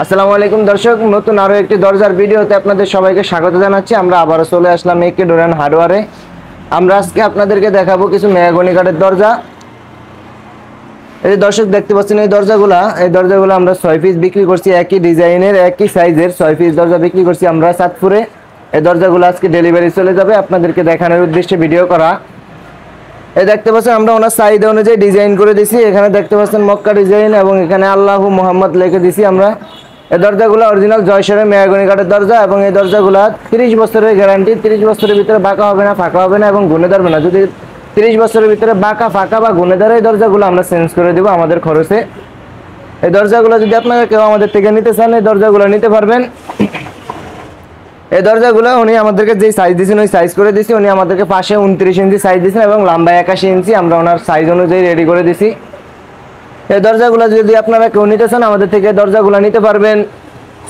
আসসালামু আলাইকুম দর্শক, নতুন আরো একটি দরজার ভিডিওতে আপনাদের সবাইকে স্বাগত জানাচ্ছি। আমরা আবারও চলে আসলাম একে ডোর অ্যান্ড হার্ডওয়্যারে। আমরা আজকে আপনাদেরকে দেখাবো কিছু মেহগনি কাঠের দরজা। এই যে দর্শক দেখতে পাচ্ছেন এই দরজাগুলো আমরা 6 পিস বিক্রি করছি, একই ডিজাইনের একই সাইজের 6 পিস দরজা বিক্রি করছি আমরা চাঁদপুরে। এই দরজাগুলো আজকে ডেলিভারি চলে যাবে, আপনাদেরকে দেখানোর উদ্দেশ্যে ভিডিও করা। এই দেখতে পাচ্ছেন আমরা ওনার চাহিদা অনুযায়ী ডিজাইন করে দিছি। এখানে দেখতে পাচ্ছেন মক্কা ডিজাইন এবং এখানে আল্লাহু মুহাম্মদ লিখে দিছি আমরা। এই দরজাগুলো অরিজিনাল জয়সরের মেহগনি কাঠের দরজা এবং এই দরজাগুলো 30 বছরের গ্যারান্টি। 30 বছরের ভিতরে বাঁকা হবে না, ফাঁকা হবে না এবং গুনে ধরবে না। যদি 30 বছরের ভিতরে বাঁকা, ফাঁকা বা গুনে ধরে এই দরজাগুলো আমরা চেঞ্জ করে দেবো আমাদের খরচে। এই দরজাগুলো যদি আপনারা কেউ আমাদের থেকে নিতে চান, এই দরজাগুলো নিতে পারবেন। এই দরজাগুলো উনি আমাদেরকে যে সাইজ দিয়েছেন ওই সাইজ করে দিয়েছি। উনি আমাদেরকে পাশে 29 ইঞ্চি সাইজ দিয়েছেন এবং লম্বায় 81 ইঞ্চি, আমরা ওনার সাইজ অনুযায়ী রেডি করে দিছি। এই দরজাগুলো যদি আপনারা কেউ নিতে চান আমাদের থেকে দরজাগুলো নিতে পারবেন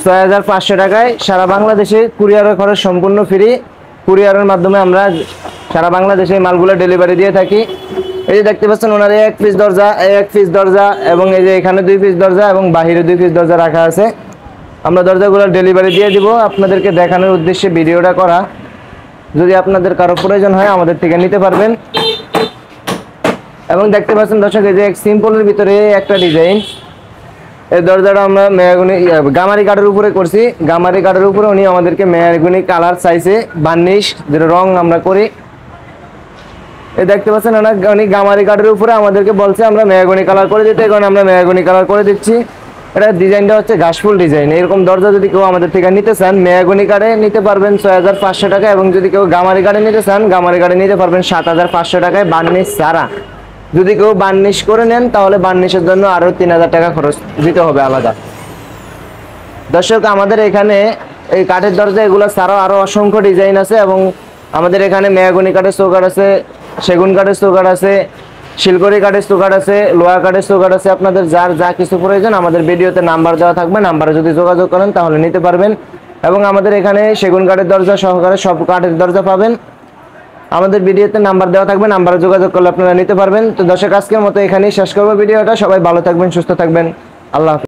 6500 টাকায়। সারা বাংলাদেশে কুরিয়ারের খরচ সম্পূর্ণ ফ্রি। কুরিয়ারের মাধ্যমে আমরা সারা বাংলাদেশে মালগুলো ডেলিভারি দিয়ে থাকি। এই যে দেখতে পাচ্ছেন ওনার এক পিস দরজা এবং এই যে এখানে 2 পিস দরজা এবং বাহিরে 2 পিস দরজা রাখা আছে। আমরা দরজাগুলো ডেলিভারি দিয়ে দিব, আপনাদেরকে দেখানোর উদ্দেশ্যে ভিডিওটা করা। যদি আপনাদের কারো প্রয়োজন হয় আমাদের থেকে নিতে পারবেন। এবং দেখতে পাচ্ছেন দর্শক এই যে এক সিম্পলের ভিতরে একটা ডিজাইন। এই দরজাটা আমরা মেহগনি গামারি কাঠের উপরে করছি। গামারি কাঠের উপরে উনি আমাদেরকে মেহগনি কালার চাইছে, বার্নিশ যেটা রং আমরা করি। এই দেখতে পাচ্ছেন উনি গামারি কাঠের উপরে আমাদেরকে বলছে আমরা মেহগনি কালার করে দিতে, কারণ আমরা মেহগনি কালার করে দিচ্ছি। এটা ডিজাইনটা হচ্ছে ঘাসফুল ডিজাইন। এরকম দরজা যদি কেউ আমাদের থেকে নিতে চান মেহগনি কাঠে নিতে পারবেন 6500 টাকা, এবং যদি কেউ গামারি কাঠে নিতে চান গামারি কাঠে নিতে পারবেন 7500 টাকায় বার্নিশ ছাড়া। যদি কেউ বার্নিশ করে নেন তাহলে বার্নিশের জন্য আরো 3000 টাকা খরচ দিতে হবে আলাদা। দর্শক আমাদের এখানে এই কাঠের দরজা এগুলো ছাড়াও আরো অসংখ্য ডিজাইন আছে এবং আমাদের এখানে মেহগনি কাঠের চৌকাঠ আছে, সেগুন কাঠের চৌকাঠ আছে, শিলকড়ি কাঠের চৌকাঠ আছে, লোহা কাঠের চৌকাঠ আছে। আপনাদের যার যা কিছু প্রয়োজন আমাদের ভিডিওতে নাম্বার দেওয়া থাকবে, নাম্বারে যদি যোগাযোগ করেন তাহলে নিতে পারবেন। এবং আমাদের এখানে সেগুন কাঠের দরজা সহকারে সব কাঠের দরজা পাবেন। আমাদের ভিডিওতে নাম্বার দেওয়া থাকবে, নাম্বারে যোগাযোগ করলে আপনারা নিতে পারবেন। তো দর্শক আজকের মতো এখানেই শেষ করবো ভিডিওটা। সবাই ভালো থাকবেন, সুস্থ থাকবেন, আল্লাহ হাফেজ।